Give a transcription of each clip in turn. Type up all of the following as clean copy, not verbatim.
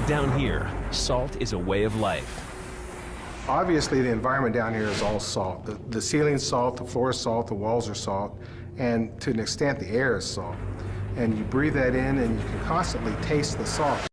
Down here, salt is a way of life. Obviously, the environment down here is all salt. The ceiling's salt, the floor is salt, the walls are salt, and to an extent, the air is salt. And you breathe that in, and you can constantly taste the salt.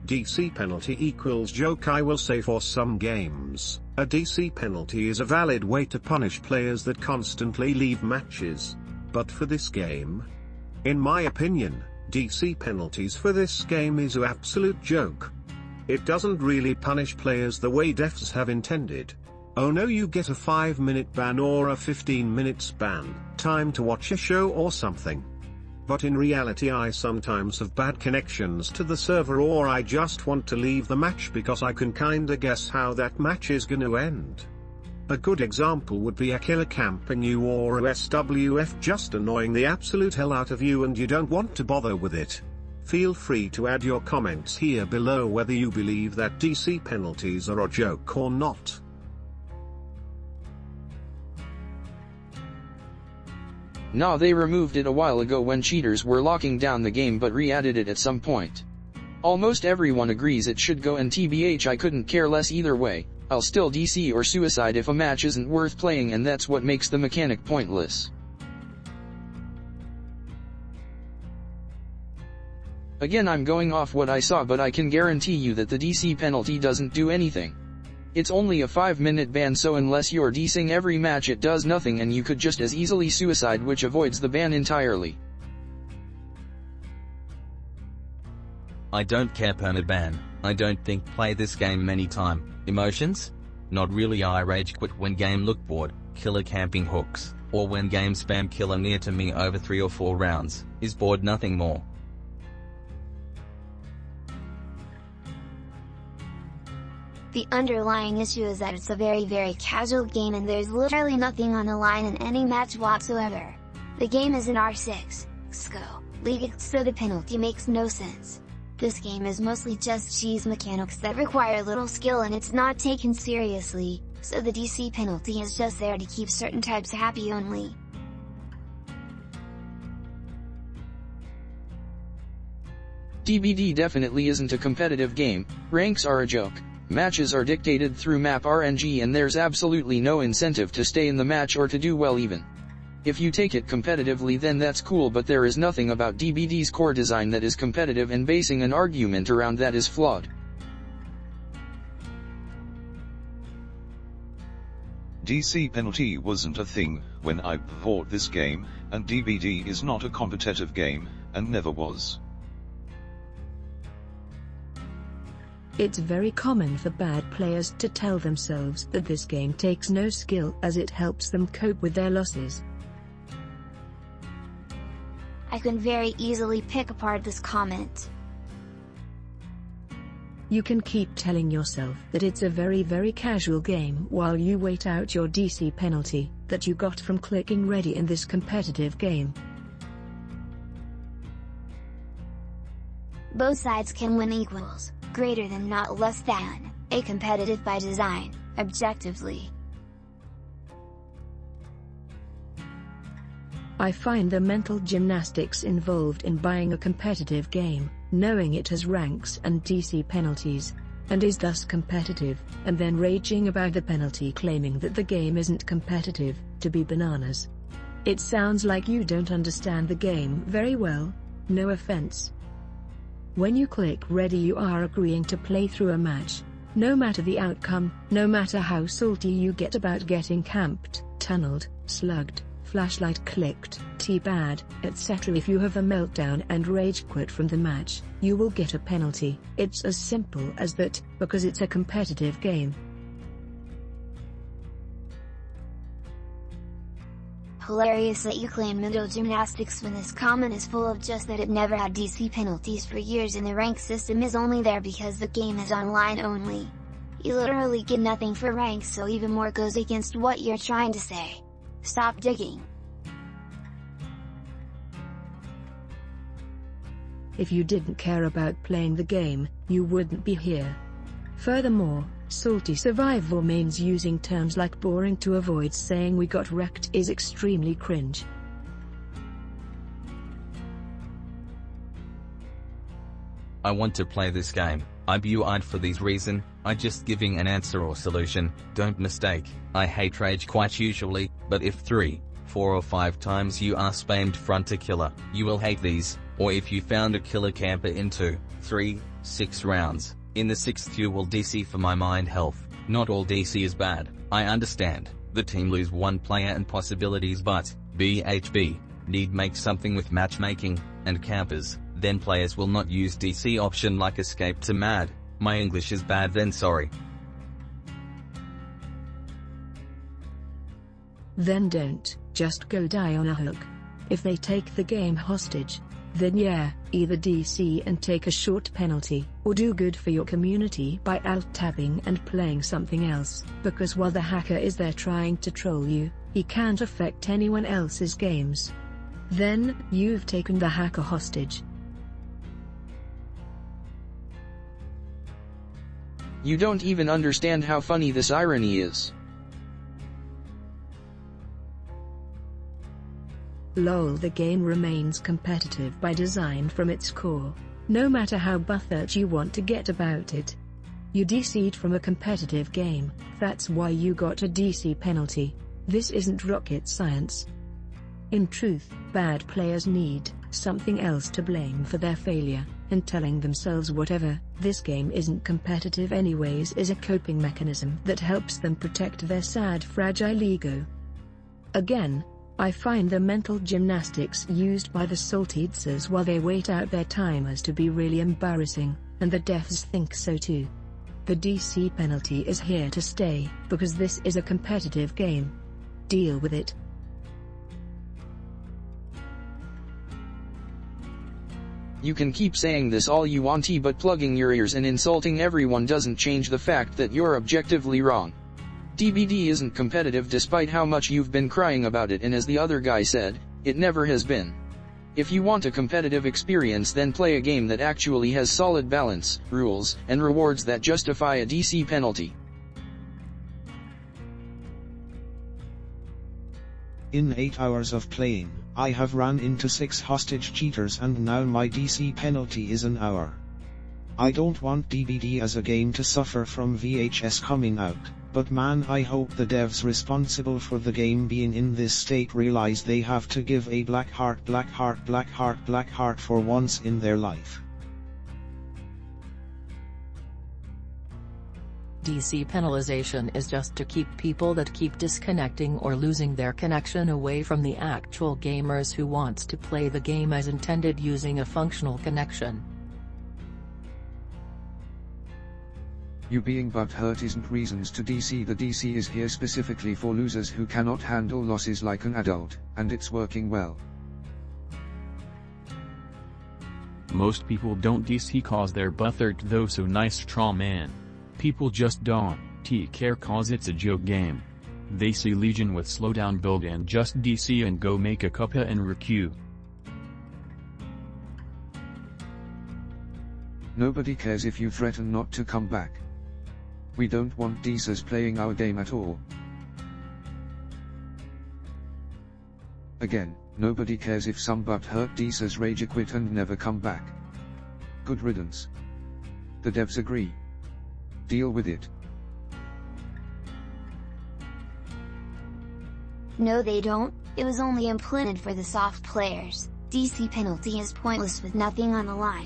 DC penalty equals joke. I will say for some games, a DC penalty is a valid way to punish players that constantly leave matches. But for this game, in my opinion, DC penalties for this game is an absolute joke. It doesn't really punish players the way devs have intended. Oh no, you get a 5-minute ban or a 15-minute ban, time to watch a show or something. But in reality I sometimes have bad connections to the server, or I just want to leave the match because I can kinda guess how that match is gonna end. A good example would be a killer camping you or a SWF just annoying the absolute hell out of you and you don't want to bother with it. Feel free to add your comments here below whether you believe that DC penalties are a joke or not. Nah, they removed it a while ago when cheaters were locking down the game, but re-added it at some point. Almost everyone agrees it should go, and TBH I couldn't care less either way. I'll still DC or suicide if a match isn't worth playing, and that's what makes the mechanic pointless. Again, I'm going off what I saw, but I can guarantee you that the DC penalty doesn't do anything. It's only a 5-minute ban, so unless you're DCing every match it does nothing, and you could just as easily suicide, which avoids the ban entirely. I don't care permaban. I don't think play this game many time. Emotions? Not really. I rage quit when game look bored, killer camping hooks, or when game spam killer near to me over 3 or 4 rounds, is bored, nothing more. The underlying issue is that it's a very casual game and there's literally nothing on the line in any match whatsoever. The game is an R6 SCO league, so the penalty makes no sense. This game is mostly just cheese mechanics that require little skill, and it's not taken seriously, so the DC penalty is just there to keep certain types happy only. DBD definitely isn't a competitive game. Ranks are a joke. Matches are dictated through map RNG, and there's absolutely no incentive to stay in the match or to do well even. If you take it competitively then that's cool, but there is nothing about DBD's core design that is competitive, and basing an argument around that is flawed. DC penalty wasn't a thing when I bought this game, and DBD is not a competitive game, and never was. It's very common for bad players to tell themselves that this game takes no skill as it helps them cope with their losses. I can very easily pick apart this comment. You can keep telling yourself that it's a very casual game while you wait out your DC penalty that you got from clicking ready in this competitive game. Both sides can win equals, greater than not less than, a competitive by design, objectively. I find the mental gymnastics involved in buying a competitive game, knowing it has ranks and DC penalties, and is thus competitive, and then raging about the penalty claiming that the game isn't competitive, to be bananas. It sounds like you don't understand the game very well, no offense. When you click ready you are agreeing to play through a match, no matter the outcome, no matter how salty you get about getting camped, tunneled, slugged, flashlight clicked, T-bad, etc. If you have a meltdown and rage quit from the match, you will get a penalty. It's as simple as that, because it's a competitive game. Hilarious that you claim mental gymnastics when this comment is full of just that it never had DC penalties for years and the rank system is only there because the game is online only. You literally get nothing for ranks, so even more goes against what you're trying to say. Stop digging. If you didn't care about playing the game, you wouldn't be here. Furthermore, salty survival means using terms like boring to avoid saying we got wrecked is extremely cringe. I want to play this game. I bu'd for this reason. I just giving an answer or solution. Don't mistake. I hate rage quite usually, but if 3, 4 or 5 times you are spammed front a killer, you will hate these. Or if you found a killer camper in 2, 3, 6 rounds, in the 6th you will DC for my mind health. Not all DC is bad. I understand. The team lose 1 player and possibilities, but BHB need make something with matchmaking and campers. Then players will not use DC option like escape to mad. My English is bad, then sorry. Then don't, just go die on a hook. If they take the game hostage, then yeah, either DC and take a short penalty, or do good for your community by alt-tabbing and playing something else, because while the hacker is there trying to troll you, he can't affect anyone else's games. Then, you've taken the hacker hostage. You don't even understand how funny this irony is. Lol, the game remains competitive by design from its core, no matter how bothered you want to get about it. You DC'd from a competitive game, that's why you got a DC penalty. This isn't rocket science. In truth, bad players need something else to blame for their failure, and telling themselves whatever, this game isn't competitive anyways is a coping mechanism that helps them protect their sad fragile ego. Again, I find the mental gymnastics used by the saltiestas while they wait out their timers to be really embarrassing, and the devs think so too. The DC penalty is here to stay, because this is a competitive game. Deal with it. You can keep saying this all you want, but plugging your ears and insulting everyone doesn't change the fact that you're objectively wrong. DBD isn't competitive despite how much you've been crying about it, and as the other guy said, it never has been. If you want a competitive experience, then play a game that actually has solid balance, rules, and rewards that justify a DC penalty. In 8 hours of playing, I have run into 6 hostage cheaters and now my DC penalty is an hour. I don't want DBD as a game to suffer from VHS coming out, but man, I hope the devs responsible for the game being in this state realize they have to give a black heart for once in their life. DC penalization is just to keep people that keep disconnecting or losing their connection away from the actual gamers who wants to play the game as intended using a functional connection. You being butthurt isn't reasons to DC. The DC is here specifically for losers who cannot handle losses like an adult, and it's working well. Most people don't DC cause they're butthurt though, so nice straw man. People just don't care cause it's a joke game. They see Legion with slowdown build and just DC and go make a cuppa and requeue. Nobody cares if you threaten not to come back. We don't want DCers playing our game at all. Again, nobody cares if some butthurt DCers rage quit and never come back. Good riddance. The devs agree. Deal with it. No, they don't. It was only implemented for the soft players. DC penalty is pointless with nothing on the line.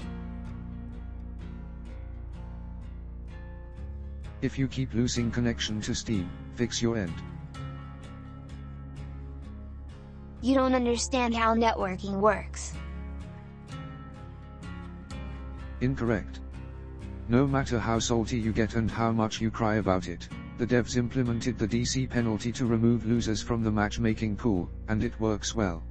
If you keep losing connection to Steam, fix your end. You don't understand how networking works. Incorrect. No matter how salty you get and how much you cry about it, the devs implemented the DC penalty to remove losers from the matchmaking pool, and it works well.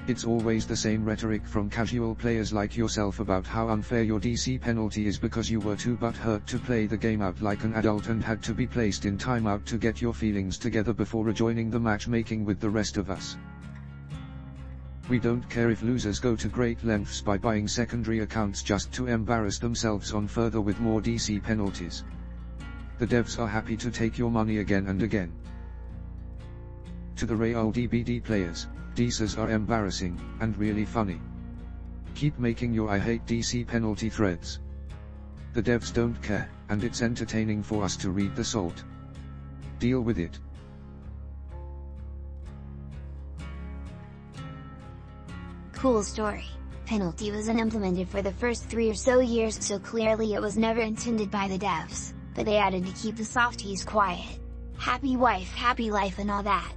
It's always the same rhetoric from casual players like yourself about how unfair your DC penalty is because you were too butthurt to play the game out like an adult and had to be placed in timeout to get your feelings together before rejoining the matchmaking with the rest of us. We don't care if losers go to great lengths by buying secondary accounts just to embarrass themselves on further with more DC penalties. The devs are happy to take your money again and again. To the real DBD players, DCs are embarrassing, and really funny. Keep making your I hate DC penalty threads. The devs don't care, and it's entertaining for us to read the salt. Deal with it. Cool story. Penalty wasn't implemented for the first 3 or so years, so clearly it was never intended by the devs, but they added to keep the softies quiet. Happy wife, happy life and all that.